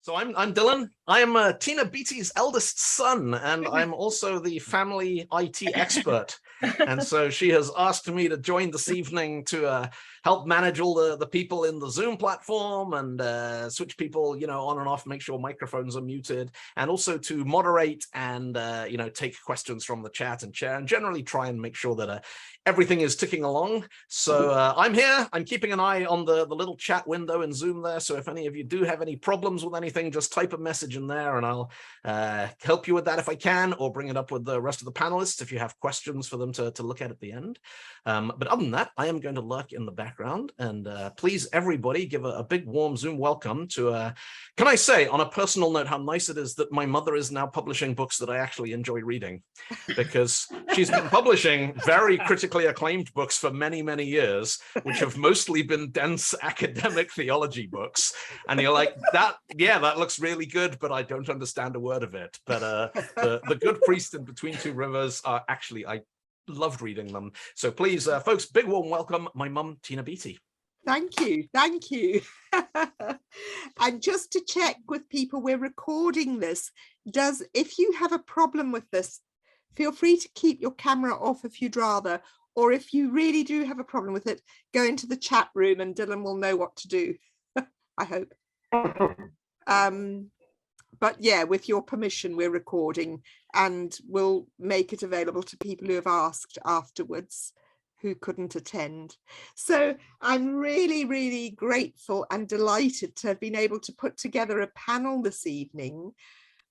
So I'm Dylan. I am Tina Beattie's eldest son, and I'm also the family IT expert. And so she has asked me to join this evening to help manage all the people in the Zoom platform and switch people, on and off, make sure microphones are muted, and also to moderate and, take questions from the chat and share, and generally try and make sure that everything is ticking along. So I'm here. I'm keeping an eye on the little chat window in Zoom there. So if any of you do have any problems with anything, just type a message in there and I'll help you with that if I can, or bring it up with the rest of the panelists if you have questions for them to look at the end. But other than that, I am going to lurk in the background, and please, everybody, give a big warm Zoom welcome to, can I say on a personal note how nice it is that my mother is now publishing books that I actually enjoy reading, because she's been publishing very critically acclaimed books for many, many years, which have mostly been dense academic theology books. And you're like, that looks really good, but I don't understand a word of it. But the Good Priest in Between Two Rivers are actually, I loved reading them. So please, folks, big warm welcome, my mum, Tina Beattie. Thank you. Thank you. And just to check with people, we're recording this. If you have a problem with this, feel free to keep your camera off if you'd rather, or if you really do have a problem with it, go into the chat room and Dylan will know what to do, I hope. But yeah, with your permission, we're recording and we'll make it available to people who have asked afterwards who couldn't attend. So I'm really, really grateful and delighted to have been able to put together a panel this evening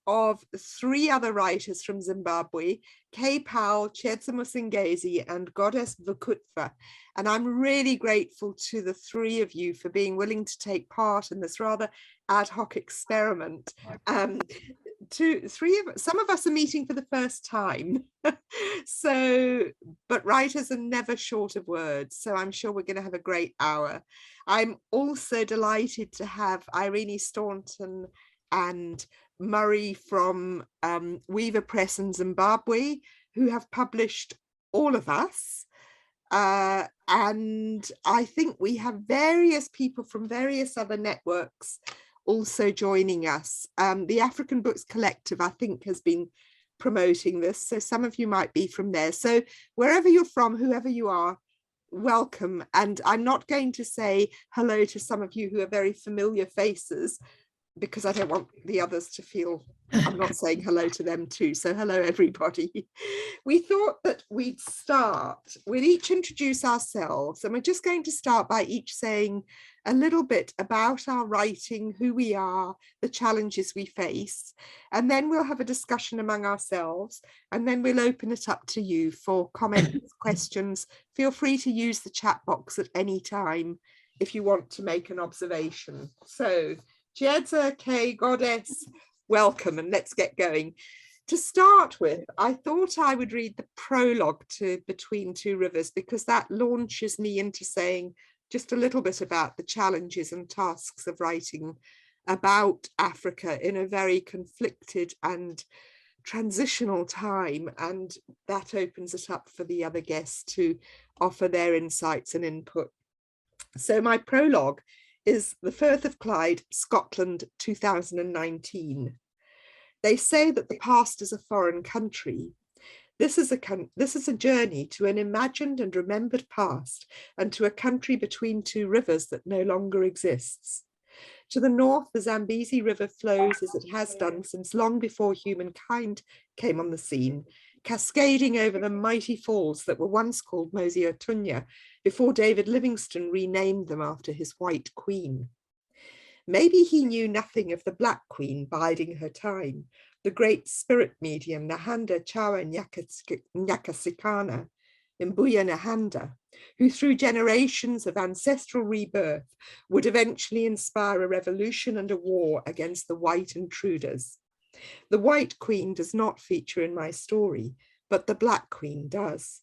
of 3 other writers from Zimbabwe, Kay Powell, Chiedza Musengezi, and Godess Bvukutwa. And I'm really grateful to the 3 of you for being willing to take part in this rather ad hoc experiment. Some of us are meeting for the first time. But writers are never short of words. So I'm sure we're going to have a great hour. I'm also delighted to have Irene Staunton and Murray from Weaver Press in Zimbabwe, who have published all of us. And I think we have various people from various other networks also joining us. The African Books Collective, I think, has been promoting this, so some of you might be from there. So wherever you're from, whoever you are, welcome. And I'm not going to say hello to some of you who are very familiar faces, because I don't want the others to feel I'm not saying hello to them too. So hello, everybody. We thought that we'd each introduce ourselves, and we're just going to start by each saying a little bit about our writing, who we are, the challenges we face, and then we'll have a discussion among ourselves, and then we'll open it up to you for comments, questions. Feel free to use the chat box at any time if you want to make an observation. So Chiedza, Kay, Godess, welcome, and let's get going. To start with, I thought I would read the prologue to Between Two Rivers, because that launches me into saying just a little bit about the challenges and tasks of writing about Africa in a very conflicted and transitional time, and that opens it up for the other guests to offer their insights and input. So my prologue is the Firth of Clyde, Scotland, 2019. They say that the past is a foreign country. This is a journey to an imagined and remembered past, and to a country between two rivers that no longer exists. To the north, the Zambezi River flows as it has done since long before humankind came on the scene, cascading over the mighty falls that were once called Mosi-oa-Tunya, before David Livingstone renamed them after his white queen. Maybe he knew nothing of the Black Queen biding her time, the great spirit medium Nahanda Chawa Nyakasikana, Mbuya Nahanda, who through generations of ancestral rebirth would eventually inspire a revolution and a war against the white intruders. The White Queen does not feature in my story, but the Black Queen does.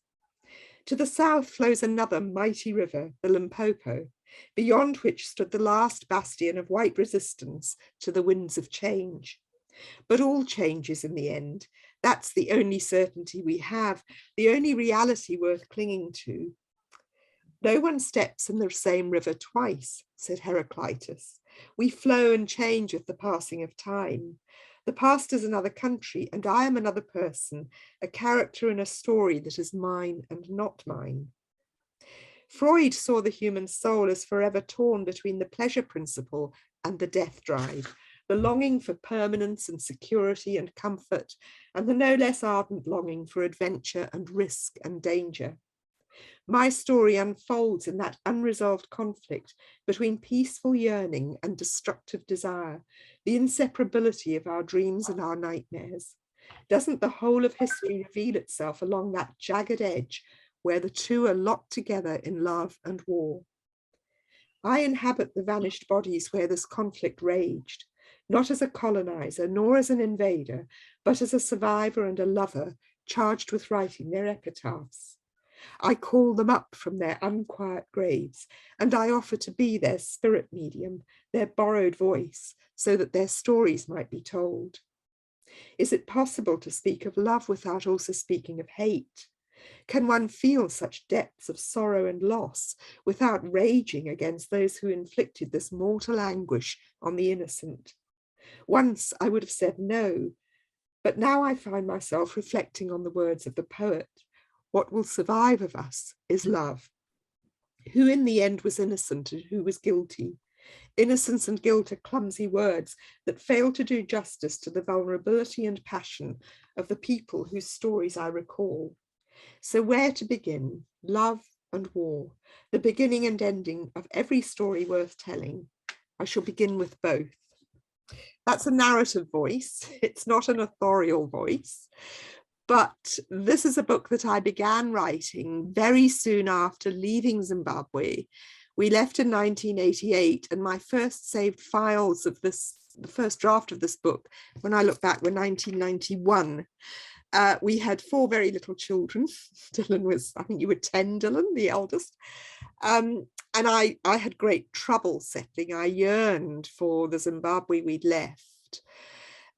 To the south flows another mighty river, the Limpopo, beyond which stood the last bastion of white resistance to the winds of change. But all changes in the end. That's the only certainty we have, the only reality worth clinging to. No one steps in the same river twice, said Heraclitus. We flow and change with the passing of time. The past is another country, and I am another person, a character in a story that is mine and not mine. Freud saw the human soul as forever torn between the pleasure principle and the death drive, the longing for permanence and security and comfort, and the no less ardent longing for adventure and risk and danger. My story unfolds in that unresolved conflict between peaceful yearning and destructive desire, the inseparability of our dreams and our nightmares. Doesn't the whole of history reveal itself along that jagged edge where the two are locked together in love and war? I inhabit the vanished bodies where this conflict raged, not as a colonizer, nor as an invader, but as a survivor and a lover charged with writing their epitaphs. I call them up from their unquiet graves, and I offer to be their spirit medium, their borrowed voice, so that their stories might be told. Is it possible to speak of love without also speaking of hate? Can one feel such depths of sorrow and loss without raging against those who inflicted this mortal anguish on the innocent? Once I would have said no, but now I find myself reflecting on the words of the poet. What will survive of us is love. Who in the end was innocent and who was guilty? Innocence and guilt are clumsy words that fail to do justice to the vulnerability and passion of the people whose stories I recall. So where to begin? Love and war, the beginning and ending of every story worth telling. I shall begin with both. That's a narrative voice. It's not an authorial voice. But this is a book that I began writing very soon after leaving Zimbabwe. We left in 1988, and my first saved files of this, the first draft of this book, when I look back, were 1991. We had 4 very little children. Dylan was, I think you were 10, Dylan, the eldest. And I had great trouble settling. I yearned for the Zimbabwe we'd left.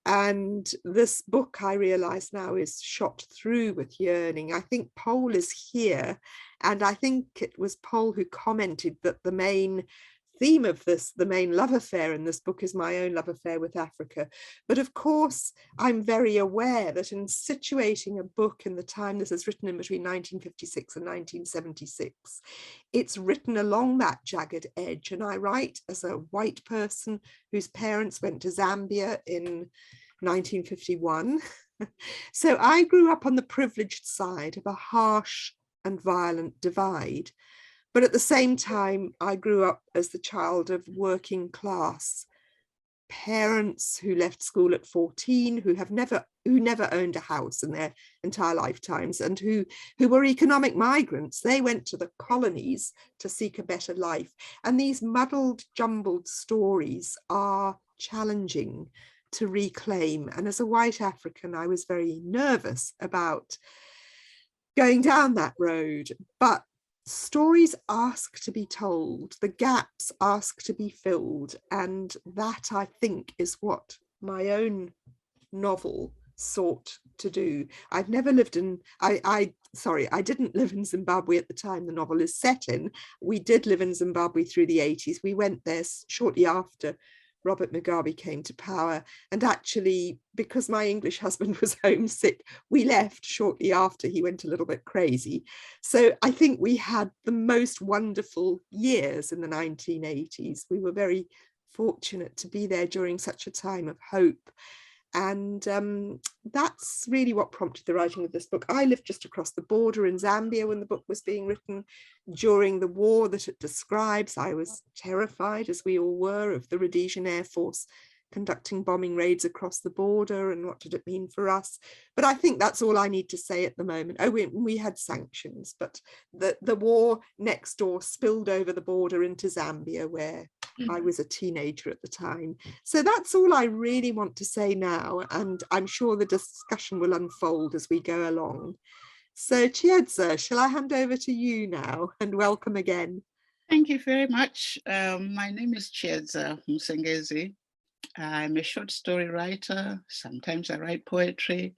And this book, I realize now, is shot through with yearning. I think Powell is here, and I think it was Powell who commented that the main theme of this, the main love affair in this book, is my own love affair with Africa. But of course, I'm very aware that in situating a book in the time this is written in between 1956 and 1976, it's written along that jagged edge. And I write as a white person whose parents went to Zambia in 1951. So I grew up on the privileged side of a harsh and violent divide. But at the same time, I grew up as the child of working class parents who left school at 14, who never owned a house in their entire lifetimes, and who were economic migrants. They went to the colonies to seek a better life. And these muddled, jumbled stories are challenging to reclaim. And as a white African, I was very nervous about going down that road. But stories ask to be told, the gaps ask to be filled, and that, I think, is what my own novel sought to do. I've never lived in, I didn't live in Zimbabwe at the time the novel is set in. We did live in Zimbabwe through the 80s. We went there shortly after Robert Mugabe came to power. And actually, because my English husband was homesick, we left shortly after he went a little bit crazy. So I think we had the most wonderful years in the 1980s. We were very fortunate to be there during such a time of hope. And that's really what prompted the writing of this book. I lived just across the border in Zambia when the book was being written. During the war that it describes, I was terrified, as we all were, of the Rhodesian Air Force conducting bombing raids across the border, and what did it mean for us. But I think that's all I need to say at the moment. Oh, we had sanctions, but the war next door spilled over the border into Zambia, where I was a teenager at the time. So that's all I really want to say now, and I'm sure the discussion will unfold as we go along. So Chiedza, shall I hand over to you now, and welcome again. Thank you very much. My name is Chiedza Musengezi. I'm a short story writer. Sometimes I write poetry,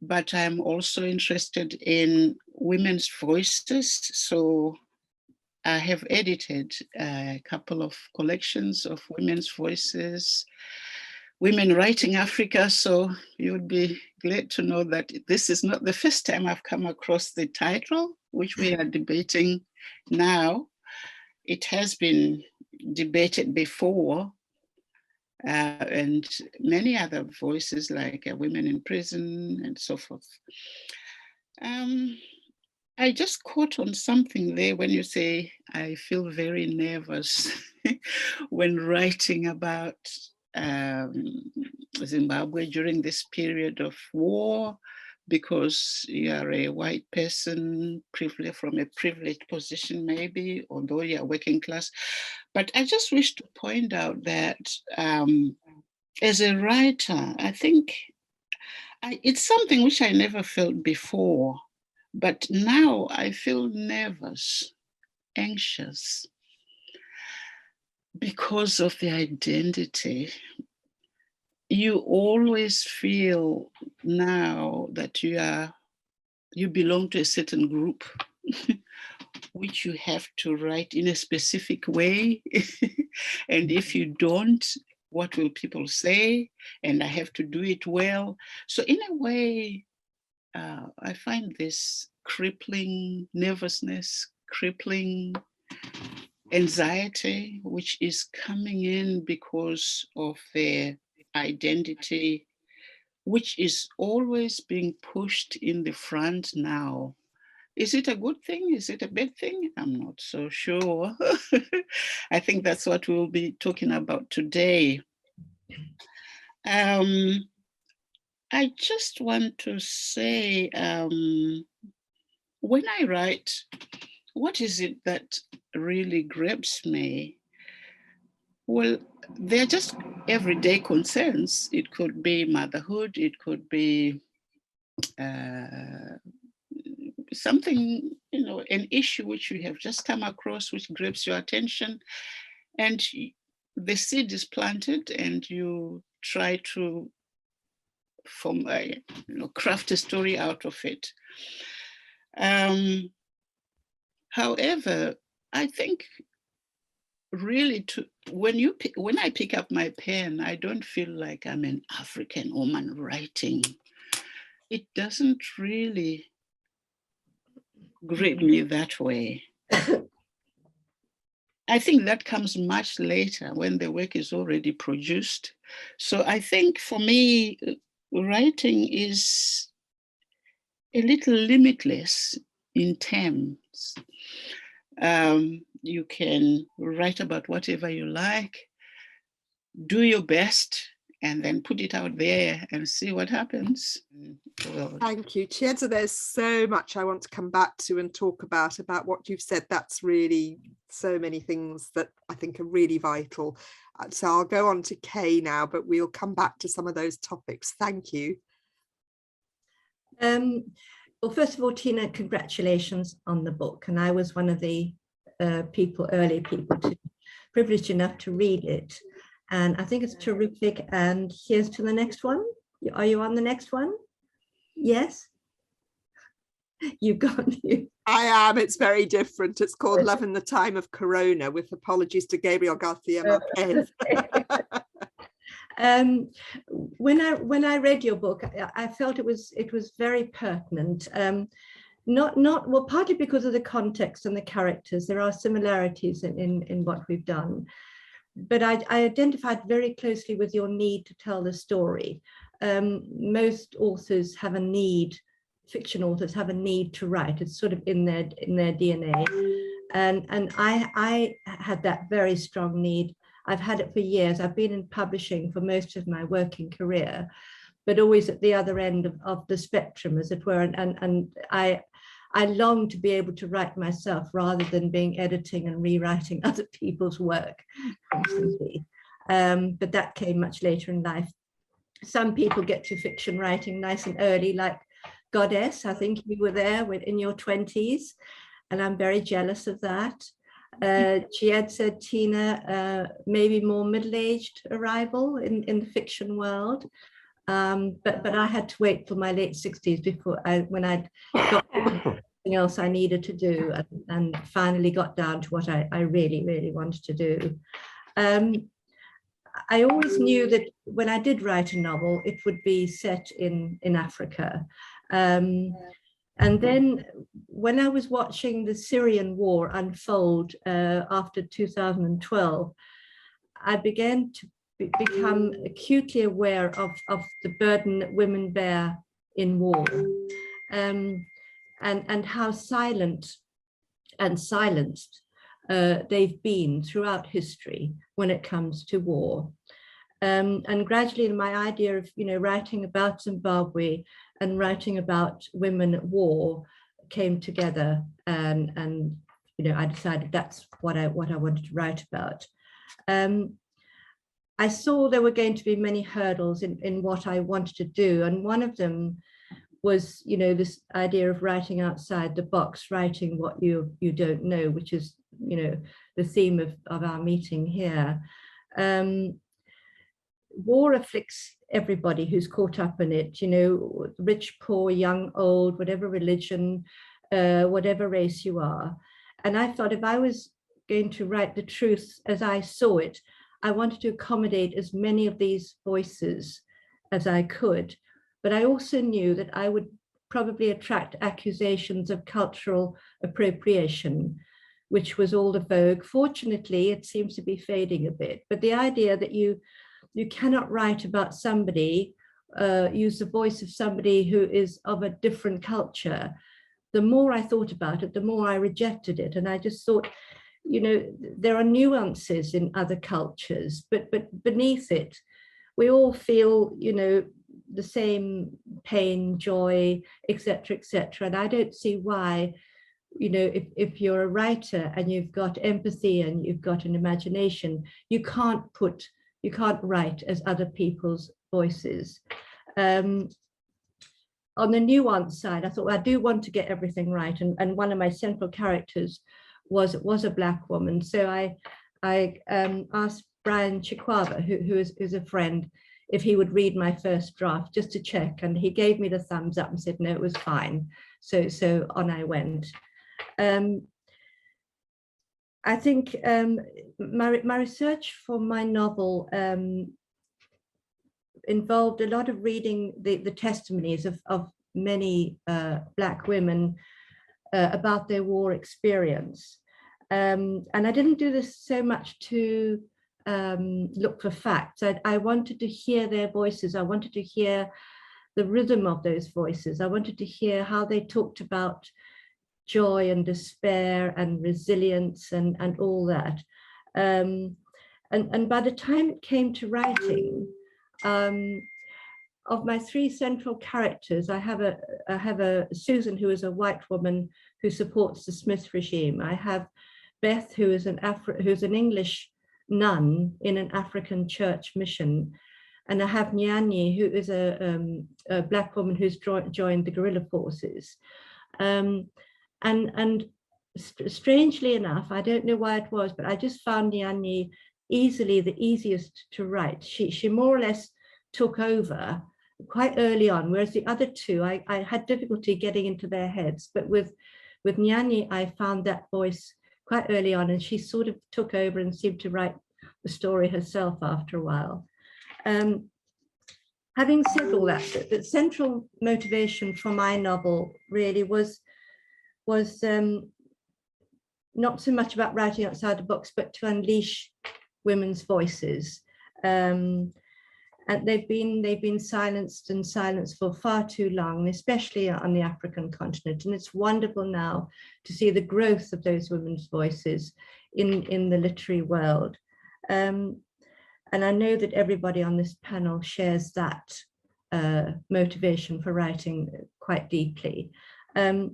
but I'm also interested in women's voices. So I have edited a couple of collections of women's voices, Women Writing Africa. So you would be glad to know that this is not the first time I've come across the title, which we are debating now. It has been debated before, and many other voices like Women in Prison and so forth. I just caught on something there when you say, I feel very nervous when writing about Zimbabwe during this period of war, because you are a white person, privileged from a privileged position maybe, although you are working class. But I just wish to point out that as a writer, I think it's something which I never felt before. But now I feel nervous, anxious, because of the identity. You always feel now that you belong to a certain group, which you have to write in a specific way. And if you don't, what will people say? And I have to do it well. So in a way, I find this crippling nervousness, crippling anxiety, which is coming in because of their identity, which is always being pushed in the front now. Is it a good thing? Is it a bad thing? I'm not so sure. I think that's what we'll be talking about today. I just want to say, when I write, what is it that really grabs me? Well, they're just everyday concerns. It could be motherhood, it could be something, an issue which you have just come across, which grabs your attention, and the seed is planted, and you try to craft a story out of it. However, I think really when I pick up my pen, I don't feel like I'm an African woman writing. It doesn't really grip me that way. I think that comes much later when the work is already produced. So I think for me, writing is a little limitless in terms. You can write about whatever you like, do your best, and then put it out there and see what happens. Well, thank you, Chiedza. There's so much I want to come back to and talk about what you've said. That's really so many things that I think are really vital. So I'll go on to Kay now, but we'll come back to some of those topics. Thank you. Well, first of all, Tina, congratulations on the book. And I was one of the early people privileged enough to read it. And I think it's terrific. And here's to the next one. Are you on the next one? Yes? You've got you. I am. It's very different. It's called Love in the Time of Corona, with apologies to Gabriel Garcia Marquez. When I read your book, I felt it was very pertinent. Well, partly because of the context and the characters. There are similarities in what we've done, but I identified very closely with your need to tell the story. Most authors have a need. Fiction authors have a need to write. It's sort of in their DNA, and I had that very strong need. I've had it for years. I've been in publishing for most of my working career, but always at the other end of the spectrum, as it were. And I long to be able to write myself rather than being editing and rewriting other people's work constantly. But that came much later in life. Some people get to fiction writing nice and early, like Godess. I think you were there in your 20s, and I'm very jealous of that. Chiedza, Tina, maybe more middle-aged arrival in the fiction world, but I had to wait for my late 60s when I got something else I needed to do, and finally got down to what I really, really wanted to do. I always knew that when I did write a novel, it would be set in Africa. And then when I was watching the Syrian war unfold after 2012, I began to become acutely aware of the burden that women bear in war, and how silent and silenced they've been throughout history when it comes to war. And gradually my idea of, writing about Zimbabwe and writing about women at war came together, and I decided that's what I wanted to write about. I saw there were going to be many hurdles in what I wanted to do, and one of them was, this idea of writing outside the box, writing what you don't know, which is, the theme of our meeting here. War afflicts everybody who's caught up in it, rich, poor, young, old, whatever religion, whatever race you are. And I thought if I was going to write the truth as I saw it, I wanted to accommodate as many of these voices as I could. But I also knew that I would probably attract accusations of cultural appropriation, which was all the vogue. Fortunately, it seems to be fading a bit. But the idea that you cannot write about somebody, use the voice of somebody who is of a different culture, the more I thought about it, the more I rejected it. And I just thought, there are nuances in other cultures, but beneath it, we all feel, the same pain, joy, etc., etc. And I don't see why, if you're a writer and you've got empathy and you've got an imagination, you can't write as other people's voices. On the nuance side, I thought, well, I do want to get everything right, and one of my central characters was a Black woman. So I asked Brian Chikwaba, who is a friend, if he would read my first draft just to check, and he gave me the thumbs up and said no, it was fine. So on I went. I think my research for my novel involved a lot of reading the testimonies of many Black women about their war experience. And I didn't do this so much to look for facts. I wanted to hear their voices. I wanted to hear the rhythm of those voices. I wanted to hear how they talked about joy and despair and resilience and all that. And by the time it came to writing, of my three central characters, I have a Susan, who is a white woman who supports the Smith regime. I have Beth, who is who's an English nun in an African church mission, and I have Nyanyi, who is a Black woman who's joined the guerrilla forces. And strangely enough, I don't know why it was, but I just found Nyanyi easily the easiest to write. She more or less took over quite early on, whereas the other two, I had difficulty getting into their heads. But with Nyanyi, I found that voice quite early on, and she sort of took over and seemed to write the story herself after a while. Having said all that, the central motivation for my novel really was not so much about writing outside the box, but to unleash women's voices. And they've been silenced for far too long, especially on the African continent. And it's wonderful now to see the growth of those women's voices in the literary world. And I know that everybody on this panel shares that motivation for writing quite deeply. I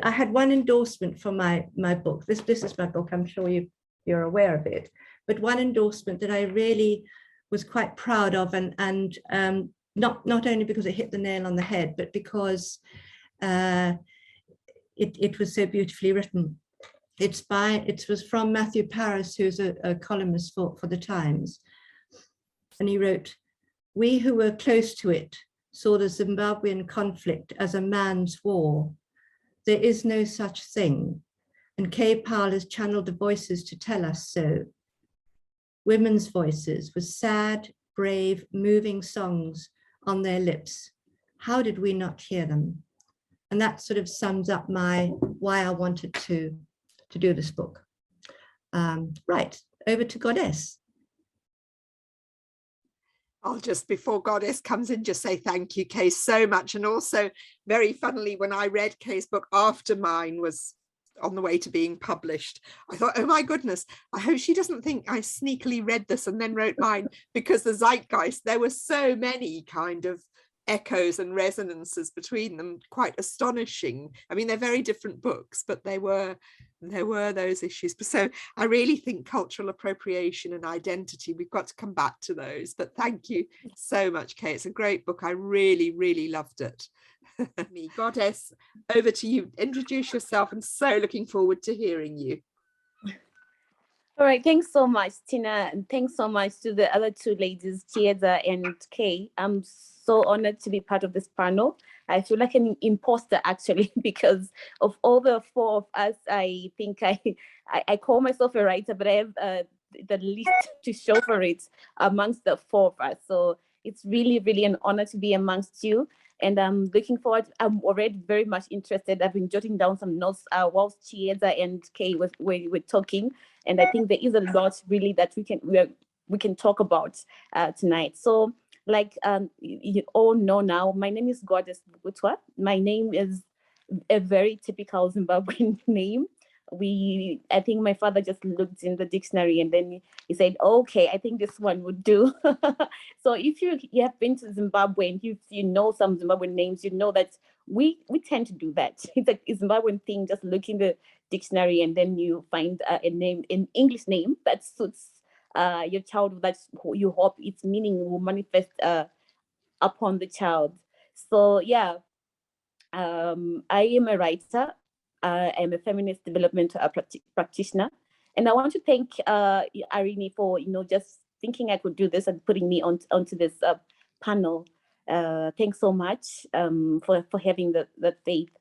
had one endorsement for my book. This is my book. I'm sure you're aware of it. But one endorsement that I really was quite proud of, and not only because it hit the nail on the head, but because it was so beautifully written. It was from Matthew Paris, who's a columnist for the Times. And he wrote, "We who were close to it saw the Zimbabwean conflict as a man's war. There is no such thing. And Kay Powell has channeled the voices to tell us so. Women's voices with sad, brave, moving songs on their lips. How did we not hear them? And that sort of sums up why I wanted to do this book. Right, over to Goddess. I'll just, before Goddess comes in, just say thank you, Kay, so much. And also, very funnily, when I read Kay's book after mine was on the way to being published, I thought, oh my goodness, I hope she doesn't think I sneakily read this and then wrote mine, because the zeitgeist, there were so many kind of echoes and resonances between them, quite astonishing. I mean, they're very different books, but there were those issues. So I really think cultural appropriation and identity, we've got to come back to those. But thank you so much, Kay. It's a great book. I really, really loved it. Goddess, over to you. Introduce yourself. I'm so looking forward to hearing you. All right, thanks so much, Tina, and thanks so much to the other two ladies, Chiedza and Kay. I'm so honored to be part of this panel. I feel like an imposter, actually, because of all the four of us. I think I call myself a writer, but I have the least to show for it amongst the four of us. So it's really, really an honor to be amongst you. And I'm looking forward. I'm already very much interested. I've been jotting down some notes whilst Chiedza and Kay were talking. And I think there is a lot really that we can talk about tonight. So, like you all know now, my name is Godess Bvukutwa. My name is a very typical Zimbabwean name. I think my father just looked in the dictionary and then he said, okay, I think this one would do. So if you have been to Zimbabwe and you know some Zimbabwean names, you know that we tend to do that. It's a Zimbabwean thing, just look in the dictionary and then you find a name, an English name that suits your child, that you hope its meaning will manifest upon the child. So yeah, I am a writer. I'm a feminist development practitioner, and I want to thank Irene for just thinking I could do this and putting me onto this panel. Thanks so much for having that faith.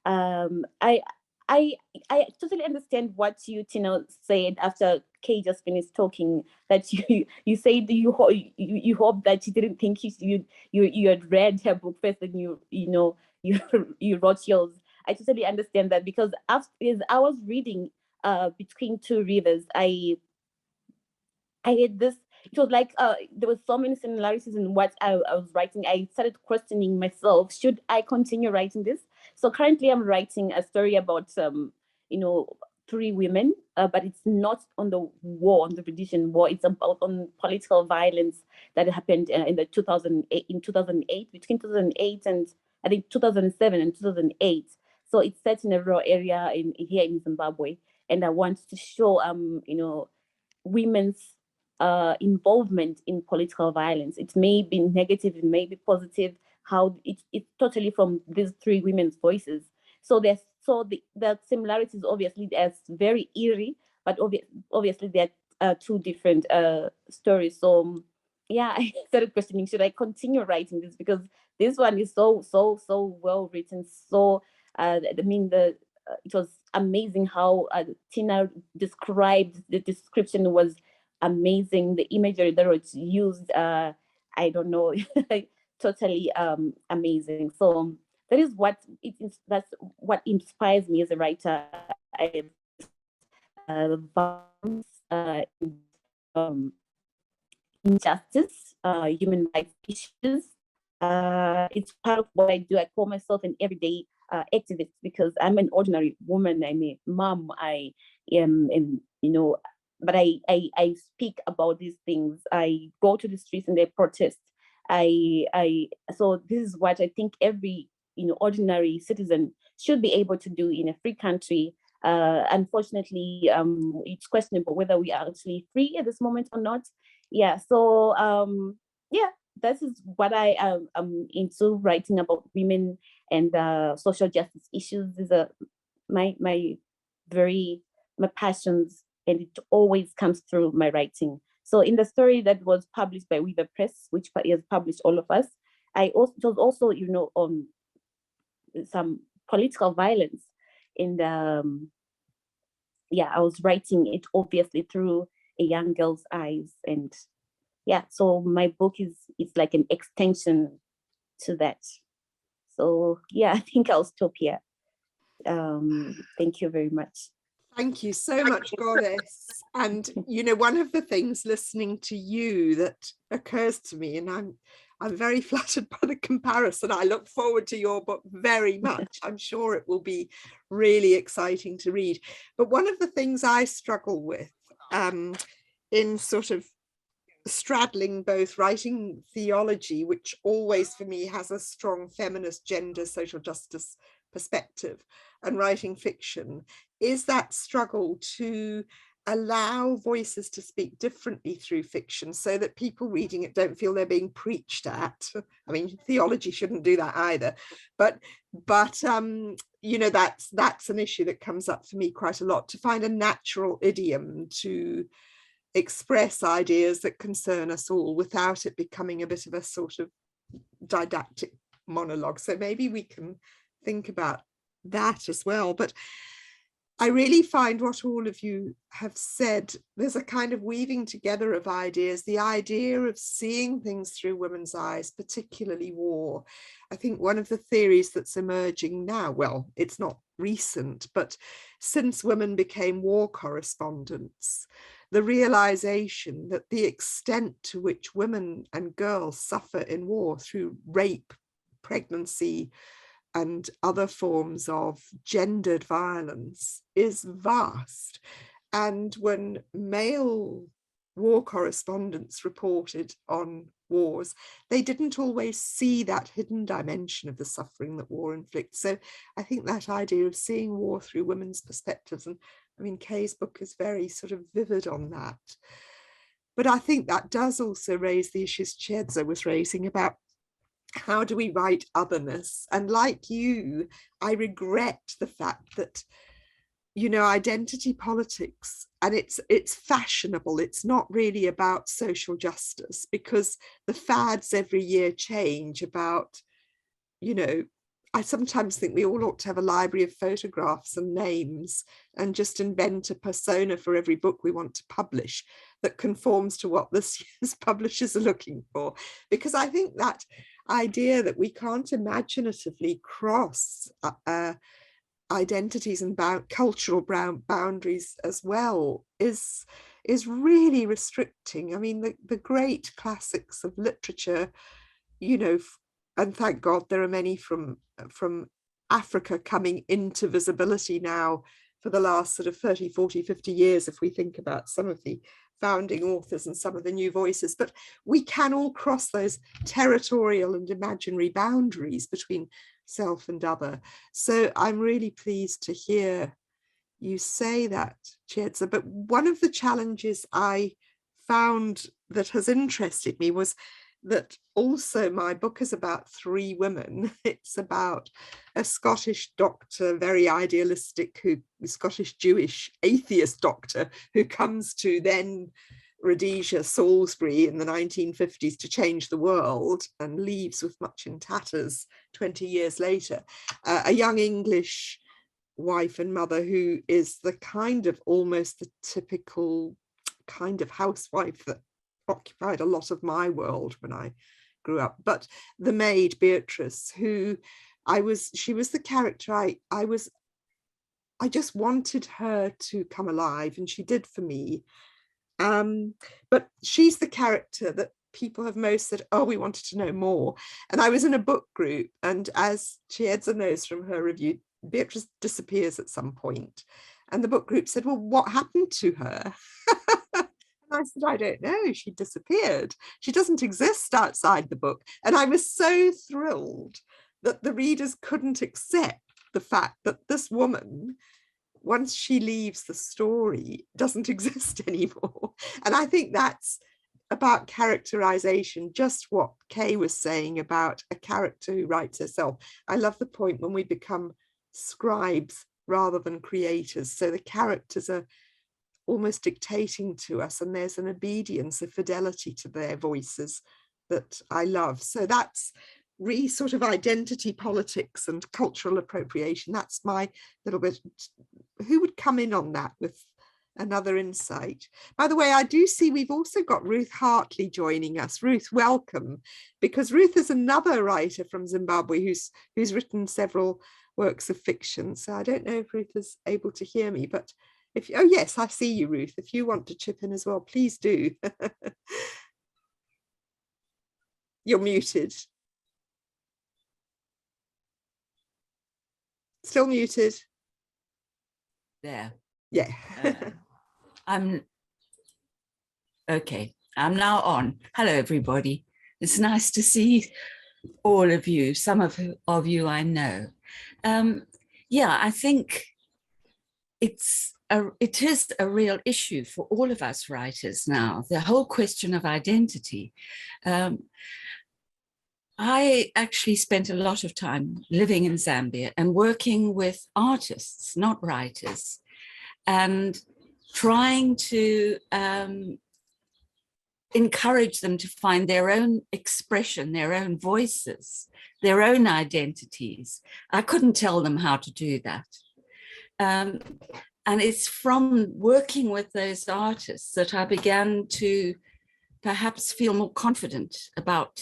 I totally understand what you, Tina, said after Kay just finished talking. That you said you hope that you didn't think you had read her book first, and you wrote yours. I totally understand that, because as I was reading Between Two Rivers, I had this. It was like there were so many similarities in what I was writing. I started questioning myself: should I continue writing this? So currently, I'm writing a story about three women, but it's not on the war, on the Rhodesian War. It's about on political violence that happened in 2008, between 2008 and I think 2007 and 2008. So it's set in a rural area here in Zimbabwe, and I want to show women's involvement in political violence. It may be negative, it may be positive. How it's totally from these three women's voices. So the similarities obviously are very eerie, but obviously there are two different stories. So yeah, I started questioning: should I continue writing this, because this one is so well written. So it was amazing how Tina described. The description was amazing. The imagery that was used, I don't know, totally amazing. So that's what inspires me as a writer. I injustice, human rights issues. It's part of what I do. I call myself an everyday activist, because I'm an ordinary woman. I'm a mom. I am, but I speak about these things. I go to the streets and I protest. So this is what I think every ordinary citizen should be able to do in a free country. Unfortunately, it's questionable whether we are actually free at this moment or not. Yeah. So yeah, this is what I am into, writing about women and social justice issues. These are my passions, and it always comes through my writing. So in the story that was published by Weaver Press, which has published all of us, it was also on some political violence And yeah, I was writing it obviously through a young girl's eyes. And yeah, so my book it's like an extension to that. So yeah, I think I'll stop here. Thank you very much. Thank you so much, Goddess. And one of the things listening to you that occurs to me, and I'm very flattered by the comparison. I look forward to your book very much. I'm sure it will be really exciting to read. But one of the things I struggle with in sort of straddling both writing theology, which always for me has a strong feminist, gender, social justice perspective, and writing fiction, is that struggle to allow voices to speak differently through fiction so that people reading it don't feel they're being preached at. I mean, theology shouldn't do that either, but that's an issue that comes up for me quite a lot, to find a natural idiom to express ideas that concern us all without it becoming a bit of a sort of didactic monologue. So maybe we can think about that as well. But I really find what all of you have said, there's a kind of weaving together of ideas, the idea of seeing things through women's eyes, particularly war. I think one of the theories that's emerging now, well, it's not recent, but since women became war correspondents, the realization that the extent to which women and girls suffer in war through rape, pregnancy, and other forms of gendered violence is vast. And when male war correspondents reported on wars, they didn't always see that hidden dimension of the suffering that war inflicts. So I think that idea of seeing war through women's perspectives, and I mean, Kay's book is very sort of vivid on that. But I think that does also raise the issues Chiedza was raising about how do we write otherness? And like you, I regret the fact that, identity politics, and it's fashionable. It's not really about social justice, because the fads every year change about, I sometimes think we all ought to have a library of photographs and names and just invent a persona for every book we want to publish that conforms to what this year's publishers are looking for. Because I think that idea that we can't imaginatively cross identities and cultural boundaries as well is really restricting. I mean, the great classics of literature, and thank God there are many from Africa coming into visibility now for the last sort of 30, 40, 50 years, if we think about some of the founding authors and some of the new voices. But we can all cross those territorial and imaginary boundaries between self and other. So I'm really pleased to hear you say that, Chiedza. But one of the challenges I found that has interested me was that also my book is about three women. It's about a Scottish doctor, very idealistic, Scottish Jewish atheist doctor, who comes to then Rhodesia, Salisbury in the 1950s to change the world and leaves with much in tatters 20 years later. A young English wife and mother who is the kind of almost the typical kind of housewife that occupied a lot of my world when I grew up. But the maid Beatrice, who she was the character I just wanted her to come alive, and she did for me. But she's the character that people have most said, oh, we wanted to know more. And I was in a book group, and as Chiedza knows from her review, Beatrice disappears at some point. And the book group said, well, what happened to her? I said, I don't know, she disappeared. She doesn't exist outside the book. And I was so thrilled that the readers couldn't accept the fact that this woman, once she leaves the story, doesn't exist anymore. And I think that's about characterization, just what Kay was saying about a character who writes herself. I love the point when we become scribes rather than creators. So the characters are almost dictating to us, and there's an obedience, a fidelity to their voices that I love. So that's sort of identity politics and cultural appropriation. That's my little bit. Who would come in on that with another insight? By the way, I do see we've also got Ruth Hartley joining us. Ruth, welcome, because Ruth is another writer from Zimbabwe who's written several works of fiction. So I don't know if Ruth is able to hear me, but if, oh yes, I see you, Ruth. If you want to chip in as well, please do. You're muted. Still muted. There. Yeah. I'm okay. I'm now on. Hello, everybody. It's nice to see all of you. Some of you I know. Yeah, I think it is a real issue for all of us writers now, the whole question of identity. I actually spent a lot of time living in Zambia and working with artists, not writers, and trying to encourage them to find their own expression, their own voices, their own identities. I couldn't tell them how to do that. And it's from working with those artists that I began to perhaps feel more confident about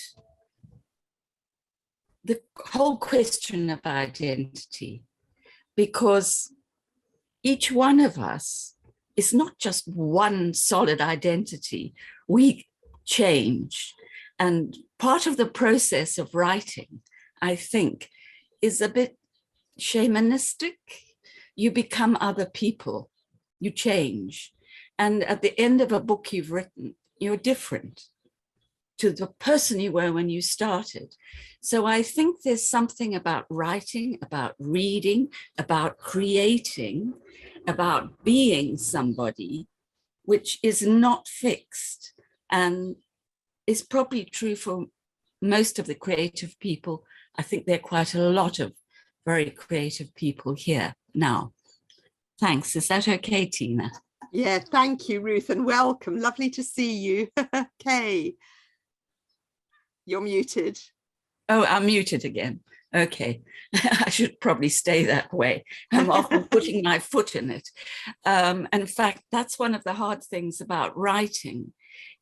the whole question of identity, because each one of us is not just one solid identity. We change. And part of the process of writing, I think, is a bit shamanistic. You become other people, you change. And at the end of a book you've written, you're different to the person you were when you started. So I think there's something about writing, about reading, about creating, about being somebody, which is not fixed and is probably true for most of the creative people. I think there are quite a lot of very creative people here now. Thanks. Is that okay, Tina? Yeah, thank you, Ruth, and welcome. Lovely to see you. Kay, you're muted. Oh, I'm muted again. Okay, I should probably stay that way. I'm often putting my foot in it. And in fact, that's one of the hard things about writing,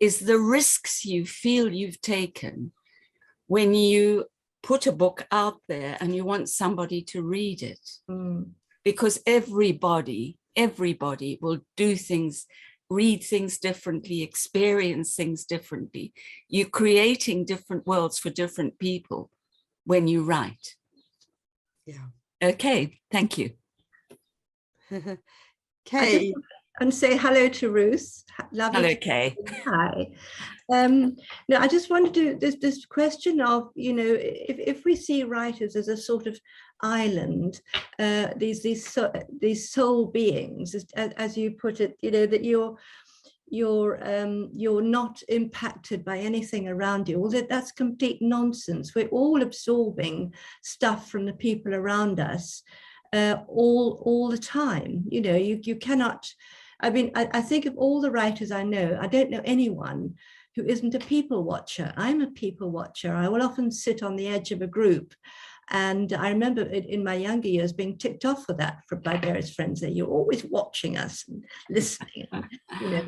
is the risks you feel you've taken when you put a book out there and you want somebody to read it. Because everybody will do things, read things differently, experience things differently. You're creating different worlds for different people when you write. Yeah. Okay, thank you. Kay. And say hello to Ruth. Lovely. Hello, Kay. Hi. No, I just wanted to this question of, you know, if we see writers as a sort of island, these soul beings, as you put it, you know, that you're not impacted by anything around you. Well, that's complete nonsense. We're all absorbing stuff from the people around us all the time. You know, you cannot. I mean, I think of all the writers I know, I don't know anyone who isn't a people watcher. I'm a people watcher. I will often sit on the edge of a group. And I remember in my younger years being ticked off for that by various friends that you're always watching us and listening, you know.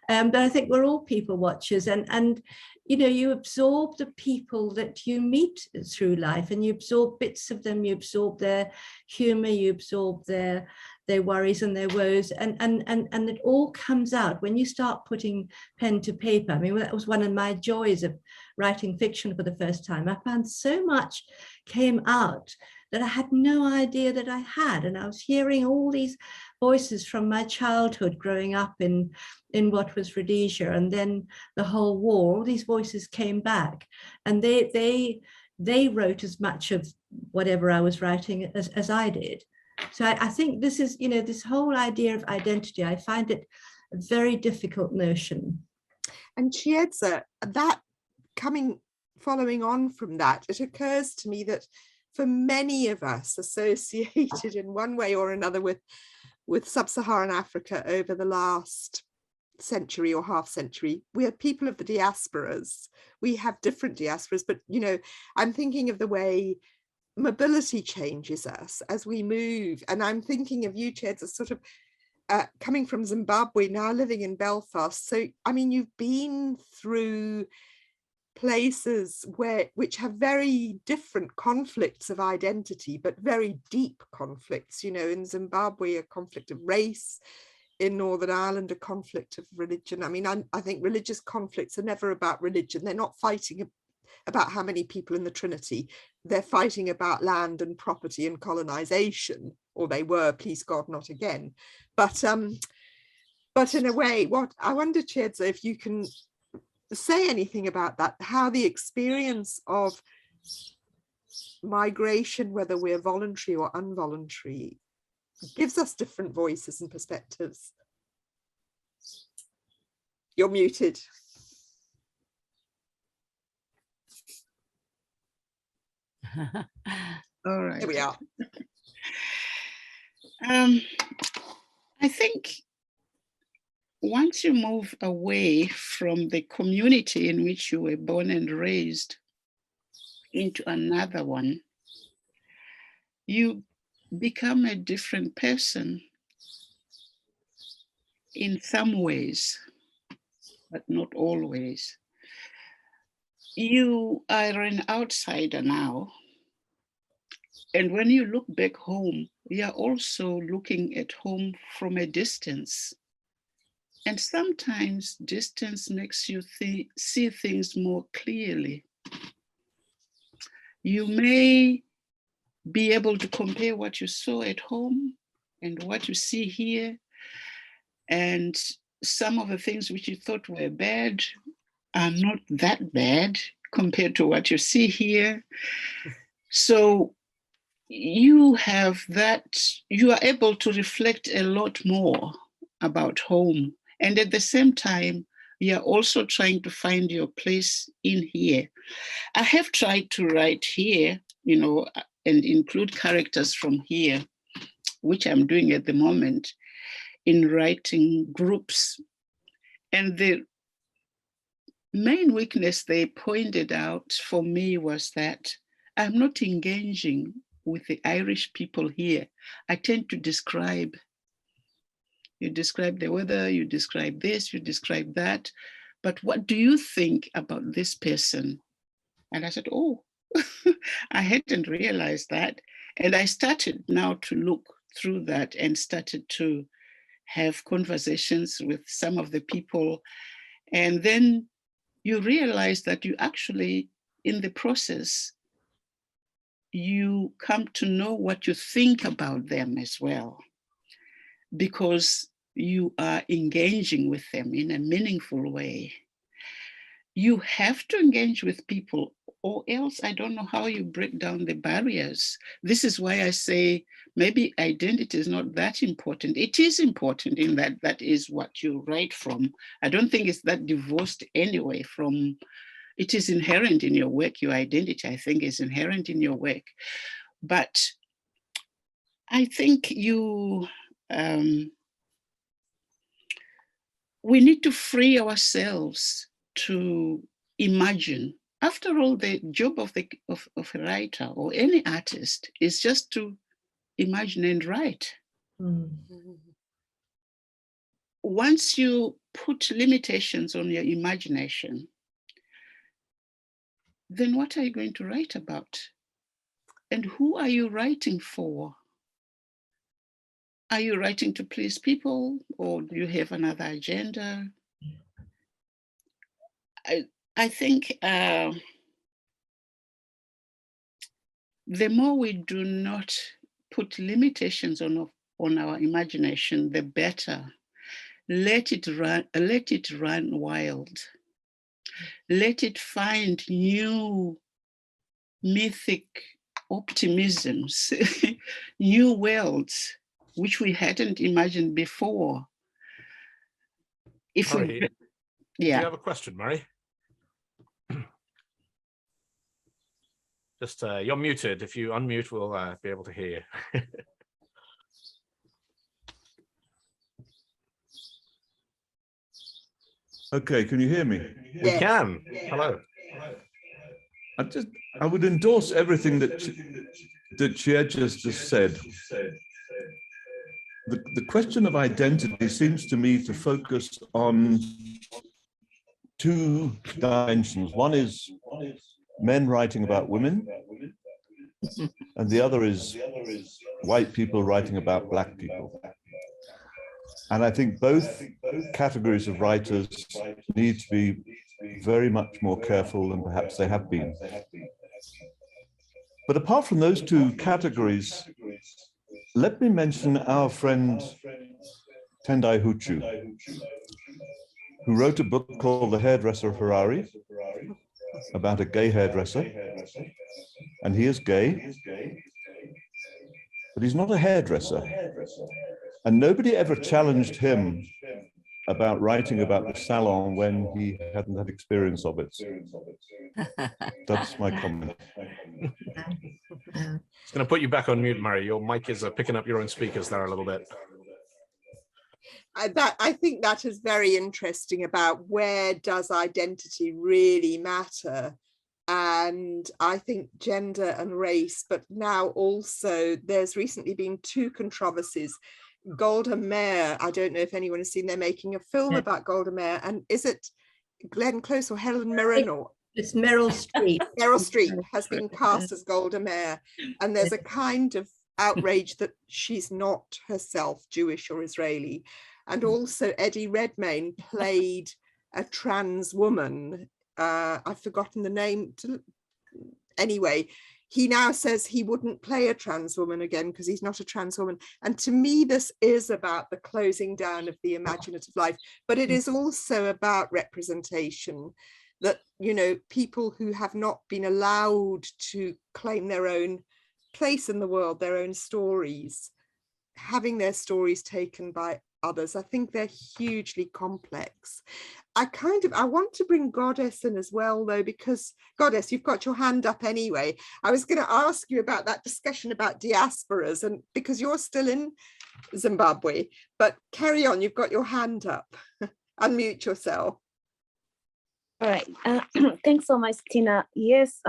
But I think we're all people watchers, and you know, you absorb the people that you meet through life, and you absorb bits of them. You absorb their humor, you absorb their worries and their woes, and it all comes out when you start putting pen to paper. I mean, that was one of my joys of writing fiction for the first time. I found so much came out that I had no idea that I had, and I was hearing all these voices from my childhood growing up in what was Rhodesia, and then the whole war. All these voices came back, and they wrote as much of whatever I was writing as I did. So I think this is, you know, this whole idea of identity, I find it a very difficult notion. And Chiedza, that following on from that, it occurs to me that for many of us associated in one way or another with sub-Saharan Africa over the last century or half century. We are people of the diasporas. We have different diasporas, but, you know, I'm thinking of the way mobility changes us as we move. And I'm thinking of you, Chiedza, as sort of coming from Zimbabwe, now living in Belfast. So, I mean, you've been through places which have very different conflicts of identity, but very deep conflicts. You know, in Zimbabwe, a conflict of race; in Northern Ireland, a conflict of religion. I mean, I think religious conflicts are never about religion. They're not fighting about how many people in the Trinity. They're fighting about land and property and colonization, or they were, please God, not again. But in a way, what I wonder, Chiedza, if you can say anything about that, how the experience of migration, whether we're voluntary or involuntary, gives us different voices and perspectives. You're muted. All right. Here we are. I think once you move away from the community in which you were born and raised into another one, you become a different person in some ways, but not always. You are an outsider now. And when you look back home, you are also looking at home from a distance. And sometimes distance makes you see things more clearly. You may be able to compare what you saw at home and what you see here. And some of the things which you thought were bad are not that bad compared to what you see here. So you have that, you are able to reflect a lot more about home. And at the same time, you are also trying to find your place in here. I have tried to write here, you know, and include characters from here, which I'm doing at the moment in writing groups. And the main weakness they pointed out for me was that I'm not engaging with the Irish people here. I tend to describe. You describe the weather, you describe this, you describe that. But what do you think about this person? And I said, oh, I hadn't realized that. And I started now to look through that and started to have conversations with some of the people. And then you realize that you actually, in the process, you come to know what you think about them as well, because you are engaging with them in a meaningful way. You have to engage with people, or else I don't know how you break down the barriers. This is why I say maybe identity is not that important. It is important in that that is what you write from. I don't think it's that divorced anyway from, it is inherent in your work. Your identity, I think, is inherent in your work. But I think we need to free ourselves to imagine. After all, the job of a writer or any artist is just to imagine and write. Mm-hmm. Once you put limitations on your imagination, then what are you going to write about? And who are you writing for? Are you writing to please people, or do you have another agenda? I think the more we do not put limitations on our imagination, the better. Let it run wild. Let it find new mythic optimisms, new worlds which we hadn't imagined before. If Murray, we, do yeah. you have a question, Murray? Just you're muted. If you unmute, we'll be able to hear you. Okay, can you hear me? We can. Hello. I would endorse everything that Chiedza just said. The question of identity seems to me to focus on two dimensions. One is men writing about women, and the other is white people writing about Black people. And I think both categories of writers need to be very much more careful than perhaps they have been. But apart from those two categories, let me mention our friend Tendai Huchu, who wrote a book called The Hairdresser of Harare, about a gay hairdresser. And he is gay, but he's not a hairdresser. And nobody ever challenged him about writing about the salon when he hadn't had experience of it. That's my comment. It's going to put you back on mute, Murray. Your mic is picking up your own speakers there a little bit. I think that is very interesting about where does identity really matter. And I think gender and race, but now also there's recently been two controversies. Golda Meir, I don't know if anyone has seen, they're making a film about Golda Meir, and is it Glenn Close or Helen Mirren? Or it's Meryl Streep. Meryl Streep has been cast as Golda Meir, and there's a kind of outrage that she's not herself Jewish or Israeli. And also Eddie Redmayne played a trans woman. I've forgotten the name. Anyway, he now says he wouldn't play a trans woman again because he's not a trans woman. And to me, this is about the closing down of the imaginative life, but it is also about representation, that, you know, people who have not been allowed to claim their own place in the world, their own stories, having their stories taken by others. I think they're hugely complex. I want to bring Godess in as well, though, because Godess, you've got your hand up anyway. I was going to ask you about that discussion about diasporas, and because you're still in Zimbabwe, but carry on, you've got your hand up. Unmute yourself. All right. Thanks so much, Tina. Yes.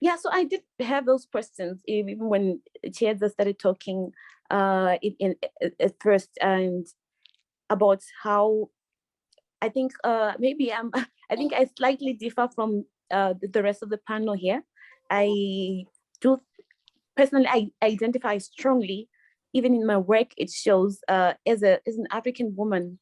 Yeah, so I did have those questions even when Chiedza started talking at first, and about how I think maybe I think I slightly differ from the rest of the panel here. I do personally, I identify strongly, even in my work, it shows as an African woman,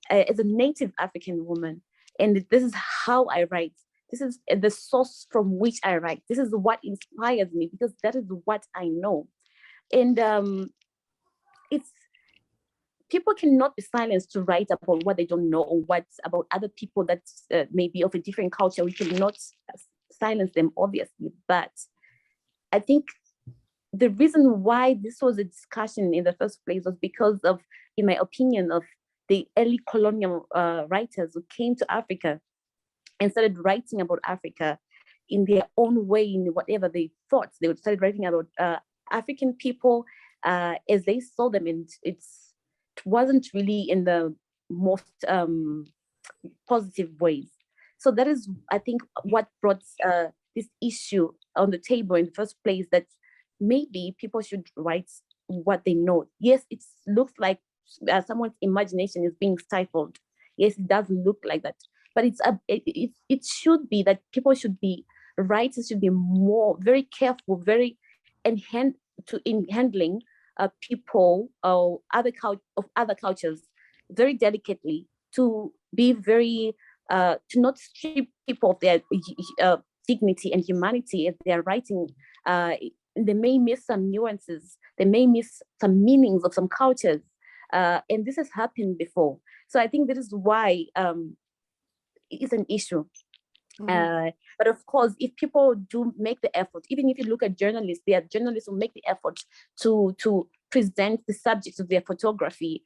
as a native African woman, and this is how I write. This is the source from which I write. This is what inspires me, because that is what I know. And it's, people cannot be silenced to write about what they don't know, or what's about other people that may be of a different culture. We cannot silence them, obviously. But I think the reason why this was a discussion in the first place was because of, in my opinion, of the early colonial writers who came to Africa and started writing about Africa in their own way, in whatever they thought. They would start writing about African people as they saw them, and it wasn't really in the most positive ways. So that is, I think, what brought this issue on the table in the first place, that maybe people should write what they know. Yes, it looks like someone's imagination is being stifled. Yes, it does look like that. But it should be that people should be, writers should be more, very careful, very in handling people of other cultures very delicately, to be very, to not strip people of their dignity and humanity as they are writing. They may miss some nuances, they may miss some meanings of some cultures, and this has happened before. So I think this is why it's an issue. But of course, if people do make the effort, even if you look at journalists, there are journalists who make the effort to present the subjects of their photography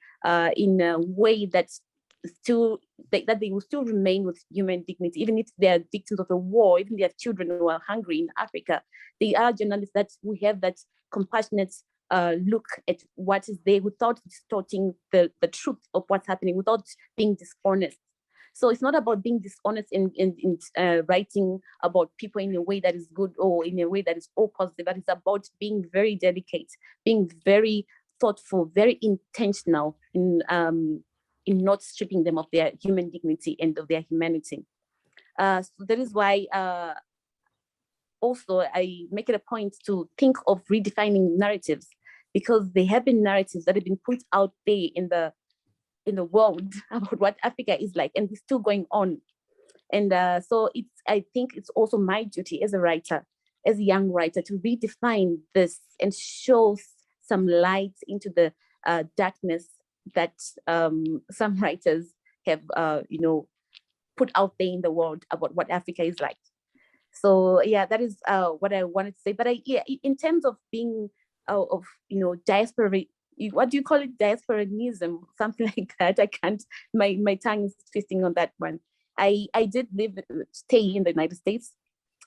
in a way that's still, that they will still remain with human dignity, even if they are victims of a war, even if they have children who are hungry in Africa. They are journalists that we have that compassionate look at what is there, without distorting the truth of what's happening, without being dishonest. So it's not about being dishonest in writing about people in a way that is good or in a way that is all positive, but it's about being very delicate, being very thoughtful, very intentional in not stripping them of their human dignity and of their humanity. So that is why also I make it a point to think of redefining narratives, because there have been narratives that have been put out there in the world about what Africa is like, and it's still going on. And so I think it's also my duty as a writer, as a young writer, to redefine this and show some light into the darkness that some writers have, put out there in the world about what Africa is like. So yeah, that is what I wanted to say. But in terms of being diaspora, what do you call it? Diasporanism, something like that. I can't. My tongue is twisting on that one. I did stay in the United States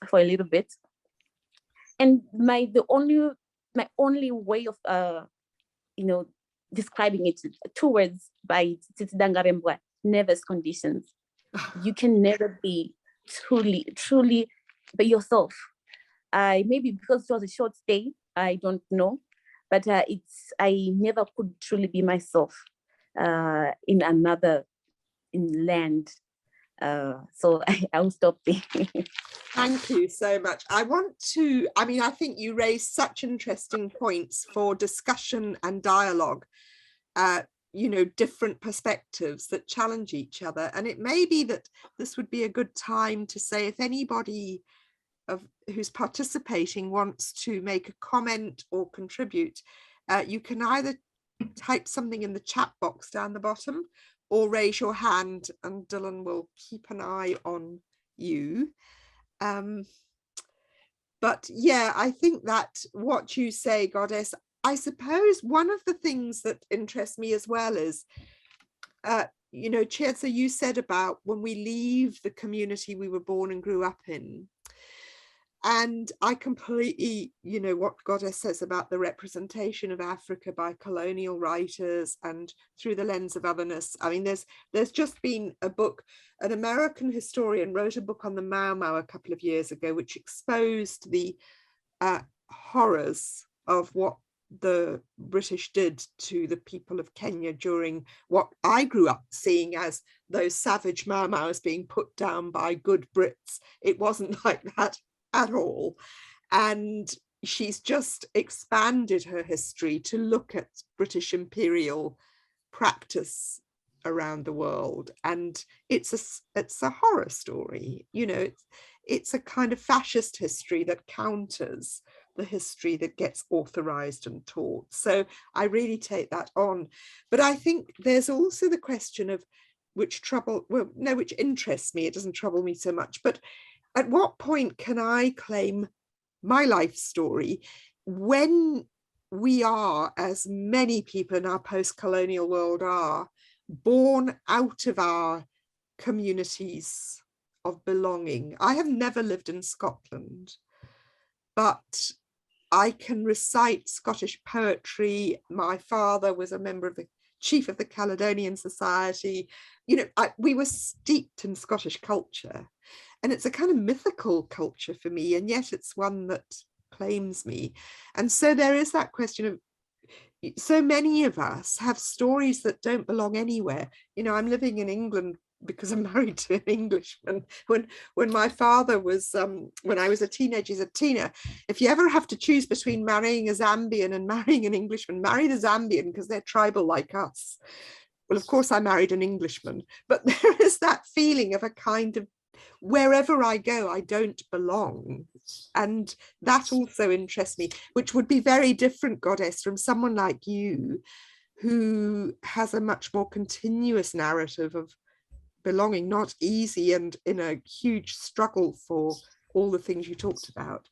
for a little bit, and my only way of describing it, 2 words by Tsitsidangarembwa: nervous conditions. You can never be truly by yourself. Maybe because it was a short stay, I don't know, but I never could truly be myself in land. So I'll stop there. Thank you so much. I think you raised such interesting points for discussion and dialogue, different perspectives that challenge each other. And it may be that this would be a good time to say, if anybody who's participating wants to make a comment or contribute, you can either type something in the chat box down the bottom or raise your hand, and Dylan will keep an eye on you. But yeah, I think that what you say, Goddess, I suppose one of the things that interests me as well is, Chiedza, you said about when we leave the community we were born and grew up in. And I completely, what Goddess says about the representation of Africa by colonial writers and through the lens of otherness. I mean, there's just been a book, an American historian wrote a book on the Mau Mau a couple of years ago, which exposed the horrors of what the British did to the people of Kenya during what I grew up seeing as those savage Mau Maus being put down by good Brits. It wasn't like that at all. And she's just expanded her history to look at British imperial practice around the world. And it's a horror story. It's a kind of fascist history that counters the history that gets authorized and taught. So I really take that on. But I think there's also the question of which interests me. It doesn't trouble me so much, but at what point can I claim my life story when we are, as many people in our post-colonial world are, born out of our communities of belonging? I have never lived in Scotland, but I can recite Scottish poetry. My father was a member of the chief of the Caledonian Society. We were steeped in Scottish culture. And it's a kind of mythical culture for me, and yet it's one that claims me. And so there is that question of, so many of us have stories that don't belong anywhere. I'm living in England because I'm married to an Englishman. When my father was, when I was a teenager, he said, Tina, if you ever have to choose between marrying a Zambian and marrying an Englishman, marry the Zambian because they're tribal like us. Well, of course, I married an Englishman, but there is that feeling of a kind of, wherever I go, I don't belong. And that also interests me, which would be very different, Goddess, from someone like you, who has a much more continuous narrative of belonging, not easy and in a huge struggle for all the things you talked about,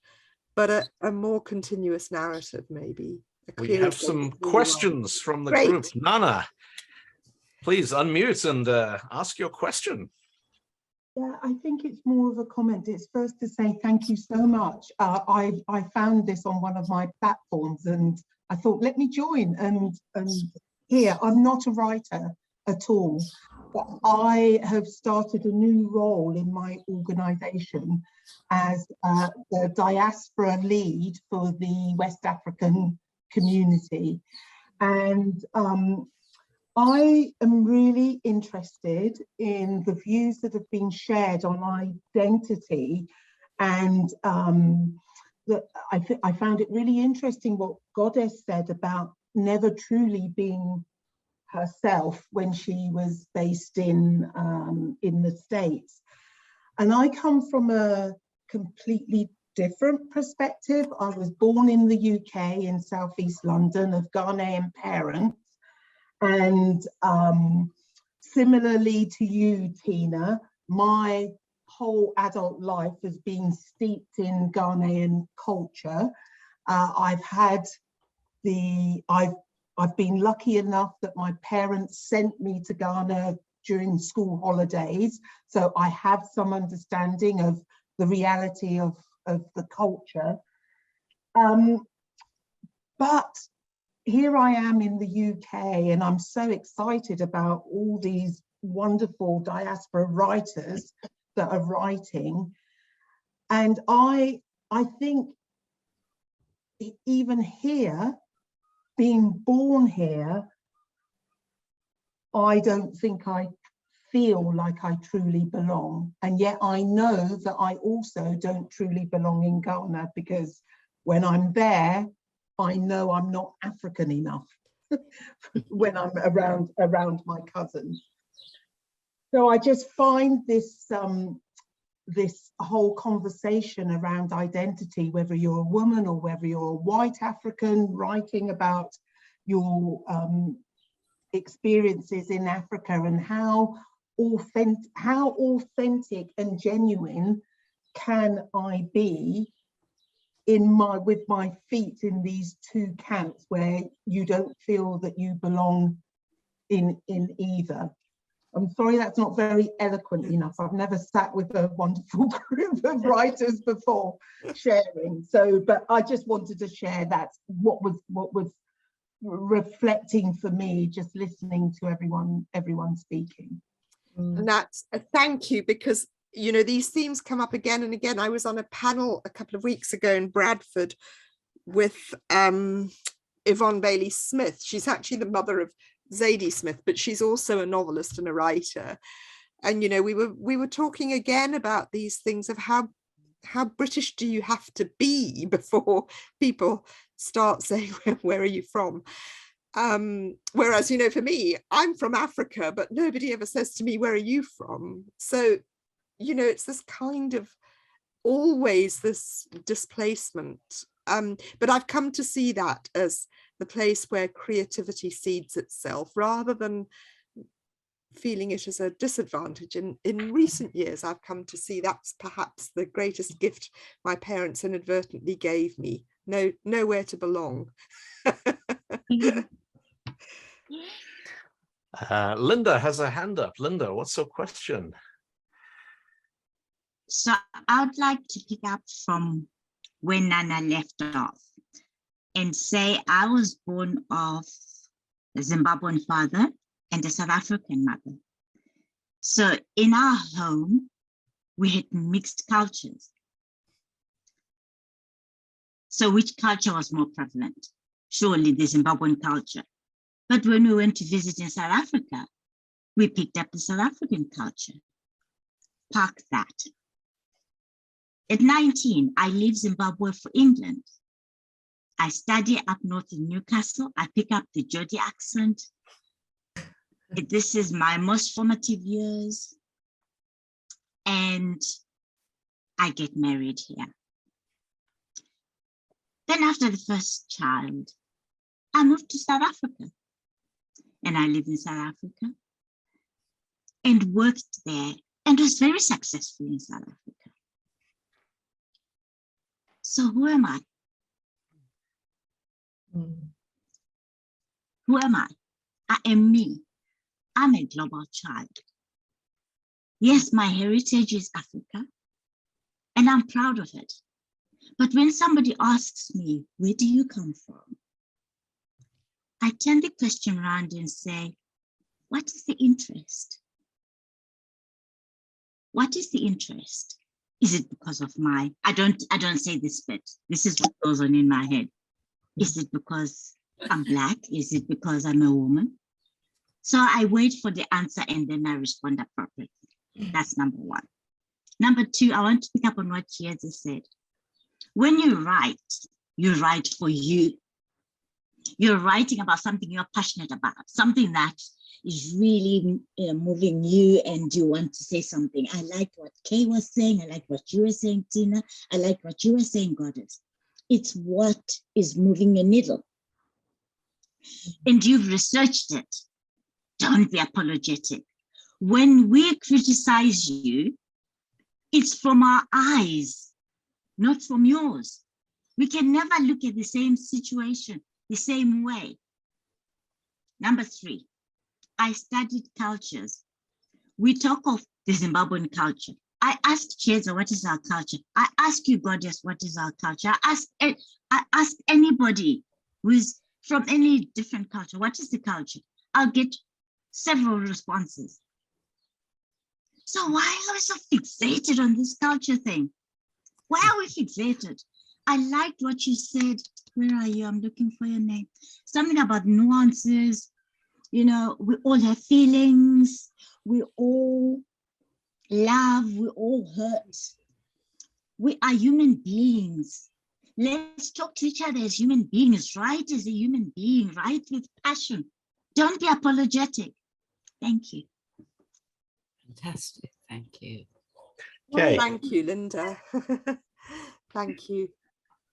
but a more continuous narrative, maybe. We have some questions from the group. Nana, please unmute and ask your question. Yeah, I think it's more of a comment. It's first to say thank you so much. I found this on one of my platforms and I thought, let me join and hear. I'm not a writer at all, I have started a new role in my organisation as the diaspora lead for the West African community. And I am really interested in the views that have been shared on identity, and I found it really interesting what Godess said about never truly being herself when she was based in the States. And I come from a completely different perspective. I was born in the UK in Southeast London of Ghanaian parents. And similarly to you, Tina, my whole adult life has been steeped in Ghanaian culture. I've been lucky enough that my parents sent me to Ghana during school holidays, so I have some understanding of the reality of the culture. But here I am in the UK, and I'm so excited about all these wonderful diaspora writers that are writing. And I think even here, being born here, I don't think I feel like I truly belong. And yet I know that I also don't truly belong in Ghana, because when I'm there, I know I'm not African enough when I'm around my cousins. So I just find this this whole conversation around identity, whether you're a woman or whether you're a white African, writing about your experiences in Africa and how authentic and genuine can I be with my feet in these two camps where you don't feel that you belong in either. I'm sorry that's not very eloquent enough. I've never sat with a wonderful group of writers before sharing. So, but I just wanted to share that's what was reflecting for me, just listening to everyone speaking. And that's a thank you, because you know these themes come up again and again. I was on a panel a couple of weeks ago in Bradford with Yvonne Bailey Smith. She's actually the mother of Zadie Smith, but she's also a novelist and a writer. And you know, we were talking again about these things of how British do you have to be before people start saying, where are you from? Whereas, you know, for me, I'm from Africa, but nobody ever says to me, where are you from? So, you know, it's this kind of always this displacement. But I've come to see that as the place where creativity seeds itself, rather than feeling it as a disadvantage. In recent years, I've come to see that's perhaps the greatest gift my parents inadvertently gave me. Nowhere to belong. Linda has a hand up. Linda, what's your question? So I'd like to pick up from where Nana left off and say I was born of a Zimbabwean father and a South African mother. So in our home, we had mixed cultures. So which culture was more prevalent? Surely the Zimbabwean culture. But when we went to visit in South Africa, we picked up the South African culture. Park that. At 19, I leave Zimbabwe for England. I study up north in Newcastle. I pick up the Geordie accent. This is my most formative years. And I get married here. Then after the first child, I moved to South Africa. And I lived in South Africa and worked there and was very successful in South Africa. So who am I? Who am I? I am me. I'm a global child. Yes, my heritage is Africa, and I'm proud of it. But when somebody asks me, where do you come from? I turn the question around and say, what is the interest? what is the interest? Is it because of my, I don't say this bit. This is what goes on in my head. Is it because I'm Black? Is it because I'm a woman? So I wait for the answer and then I respond appropriately. That's number one. Number two, I want to pick up on what Chiedza said. When you write for you. You're writing about something you're passionate about, something that is really moving you and you want to say something. I like what Kay was saying. I like what you were saying, Tina. I like what you were saying, Godess. It's what is moving your needle. And you've researched it. Don't be apologetic. When we criticize you, it's from our eyes, not from yours. We can never look at the same situation the same way. Number three, I studied cultures. We talk of the Zimbabwean culture. I asked Chiedza, what is our culture? I ask you, Godess, what is our culture? I ask anybody who is from any different culture, what is the culture? I'll get several responses. So why are we so fixated on this culture thing? Why are we fixated? I liked what you said. Where are you? I'm looking for your name. Something about nuances. You know, we all have feelings. We all love. We all hurt. We are human beings. Let's talk to each other as human beings. Write as a human being. Write with passion. Don't be apologetic. Thank you. Fantastic. Thank you. Okay. Thank you, Linda. Thank you.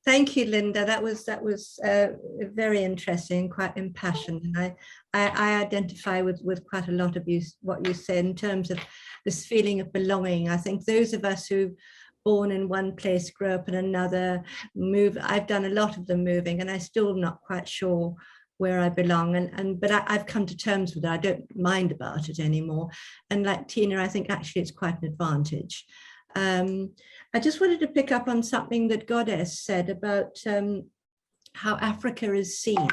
Thank you, Linda. That was very interesting, quite impassioned. And I identify with quite a lot of what you said in terms of this feeling of belonging. I think those of us who born in one place, grow up in another, move. I've done a lot of the moving, and I'm still not quite sure where I belong. But I've come to terms with it. I don't mind about it anymore. And like Tina, I think actually it's quite an advantage. I just wanted to pick up on something that Godess said about how Africa is seen.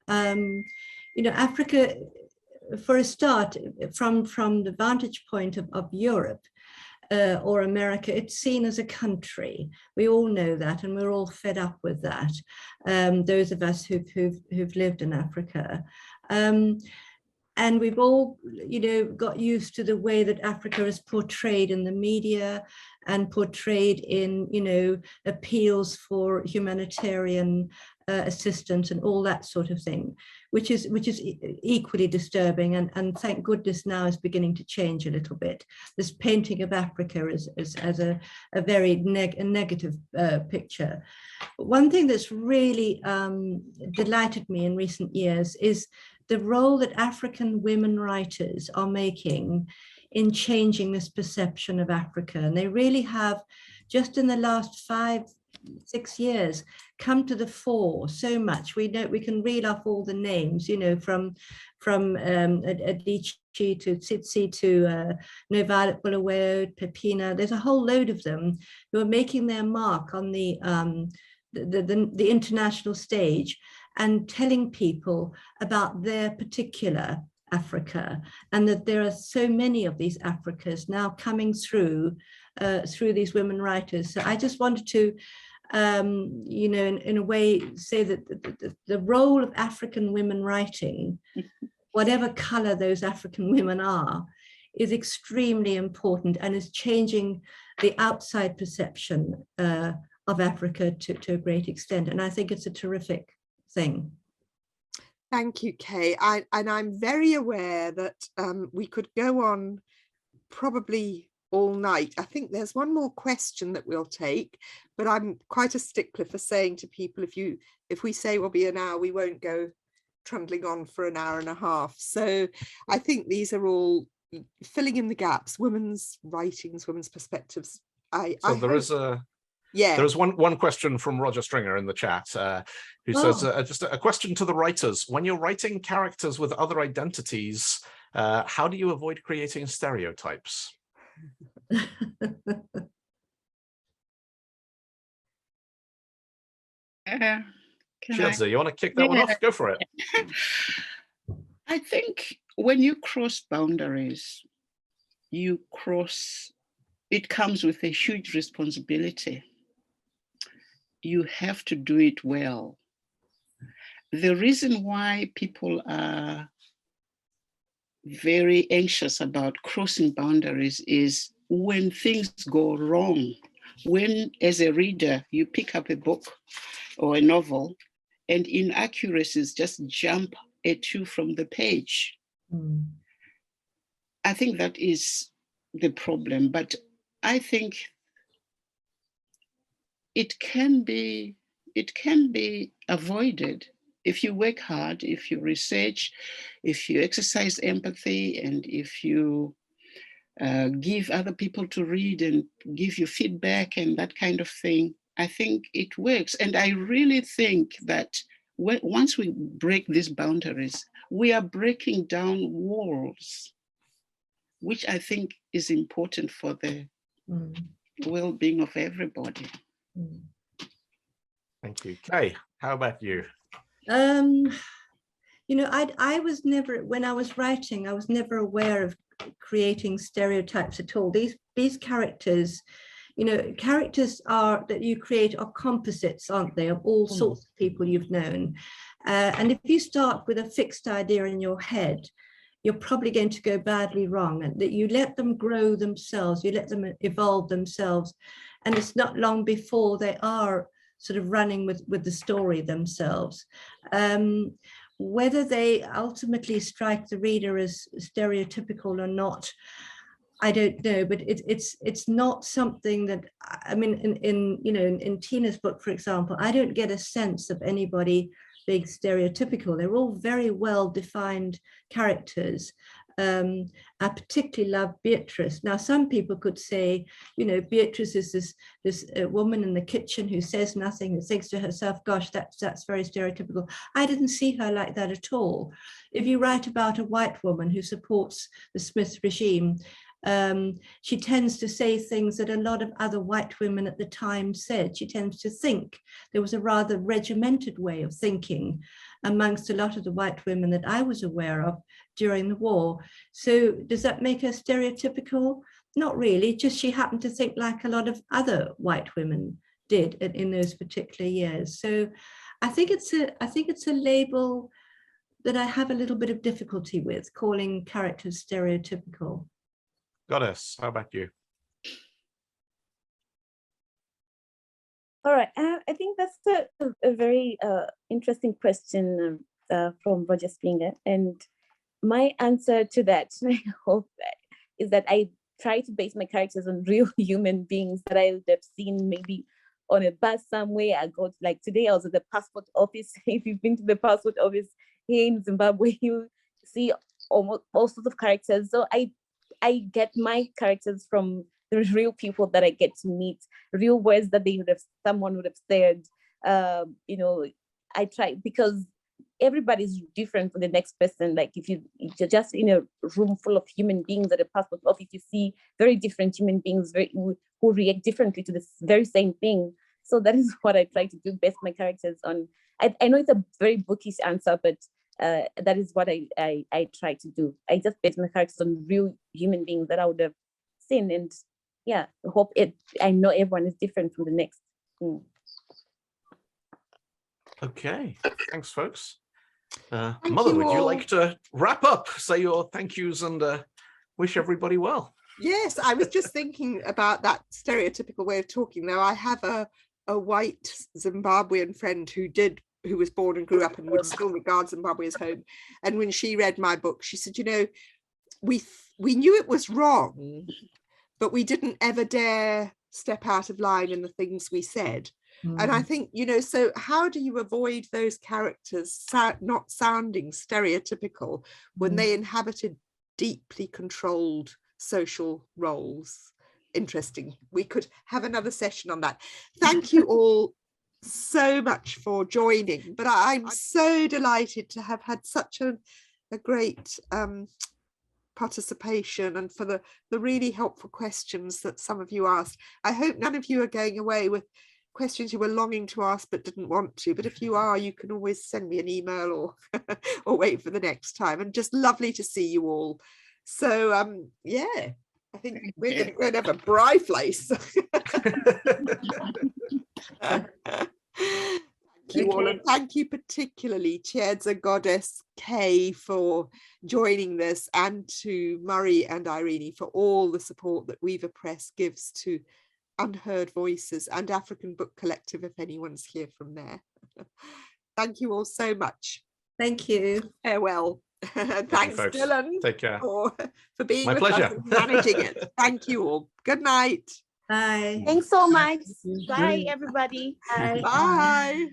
You know, Africa, for a start, from the vantage point of Europe or America, it's seen as a country. We all know that, and we're all fed up with that. Those of us who've lived in Africa. And we've all, you know, got used to the way that Africa is portrayed in the media and portrayed in, you know, appeals for humanitarian assistance and all that sort of thing, which is equally disturbing. And thank goodness now is beginning to change a little bit. This painting of Africa as a very negative picture. One thing that's really delighted me in recent years is the role that African women writers are making in changing this perception of Africa. And they really have, just in the last 5-6 years, come to the fore so much. We can reel off all the names, you know, from Adichie to Tsitsi to No Violet Bulawayo, Pepina. There's a whole load of them who are making their mark on the international stage and telling people about their particular Africa, and that there are so many of these Africas now coming through these women writers. So I just wanted to, you know, in a way say that the role of African women writing, whatever color those African women are, is extremely important and is changing the outside perception of Africa to a great extent. And I think it's a terrific thing. Thank you, Kay. And I'm very aware that we could go on probably all night. I think there's one more question that we'll take, but I'm quite a stickler for saying to people, if we say we'll be an hour, we won't go trundling on for an hour and a half. So I think these are all filling in the gaps, women's writings, women's perspectives. There's one question from Roger Stringer in the chat who says, just a question to the writers. When you're writing characters with other identities, how do you avoid creating stereotypes? Chiedza, you want to kick that one off? Go for it. I think when you cross boundaries, you cross it comes with a huge responsibility. You have to do it well. The reason why people are very anxious about crossing boundaries is when things go wrong. When, as a reader, you pick up a book or a novel and inaccuracies just jump at you from the page. I think that is the problem, but I think it can be avoided if you work hard, if you research, if you exercise empathy, and if you give other people to read and give you feedback and that kind of thing. I think it works. And I really think that once we break these boundaries, we are breaking down walls, which I think is important for the well-being of everybody. Thank you. Kay, how about you? You know, I was never, when I was writing, I was never aware of creating stereotypes at all. These characters, you know, characters that you create are composites, aren't they, of all sorts of people you've known. And if you start with a fixed idea in your head, you're probably going to go badly wrong, and that you let them grow themselves, you let them evolve themselves. And it's not long before they are sort of running with the story themselves. Whether they ultimately strike the reader as stereotypical or not, I don't know, but it's not something that, I mean, in Tina's book, for example, I don't get a sense of anybody being stereotypical. They're all very well defined characters. I particularly love Beatrice. Now, some people could say, you know, Beatrice is this woman in the kitchen who says nothing, who thinks to herself, gosh, that's very stereotypical. I didn't see her like that at all. If you write about a white woman who supports the Smith regime, she tends to say things that a lot of other white women at the time said. She tends to think. There was a rather regimented way of thinking amongst a lot of the white women that I was aware of during the war. So does that make her stereotypical? Not really, just she happened to think like a lot of other white women did in those particular years. So I think it's a label that I have a little bit of difficulty with, calling characters stereotypical. Godess, how about you? All right, I think that's a very interesting question from Roger Springer. And my answer to that, I hope, is that I try to base my characters on real human beings that I would have seen maybe on a bus somewhere. I got, like today I was at the passport office. If you've been to the passport office here in Zimbabwe, you see almost all sorts of characters. So I get my characters from the real people that I get to meet, real words that someone would have said. You know, I try, because everybody's different from the next person. Like if you're just in a room full of human beings at a passport office, you see very different human beings who react differently to this very same thing. So that is what I try to do, base my characters on. I know it's a very bookish answer, but that is what I try to do. I just base my characters on real human beings that I would have seen, and yeah, I know everyone is different from the next. Okay, thanks, folks. Thank Mother, you would you all. like to wrap up, say your thank yous, and wish everybody well? Yes, I was just thinking about that stereotypical way of talking. Now, I have a white Zimbabwean friend who was born and grew up and would still regard Zimbabwe as home. And when she read my book, she said, you know, we knew it was wrong, but we didn't ever dare step out of line in the things we said. And I think, you know, so how do you avoid those characters not sounding stereotypical when they inhabited deeply controlled social roles? Interesting. We could have another session on that. Thank you all so much for joining, but I'm so delighted to have had such a great participation, and for the really helpful questions that some of you asked. I hope none of you are going away with questions you were longing to ask but didn't want to, but if you are, you can always send me an email or wait for the next time. And just lovely to see you all. So yeah, I think we're going to have a braai vleis. Thank you all, and thank you particularly Chiedza, Goddess, Kay for joining this, and to Murray and Irene for all the support that Weaver Press gives to Unheard Voices and African Book Collective, if anyone's here from there. Thank you all so much. Thank you. Farewell. Thanks, folks. Dylan, Take care. for being My with pleasure. us and managing it. Thank you all. Good night. Bye. Thanks so much. Bye, everybody. Bye. Bye.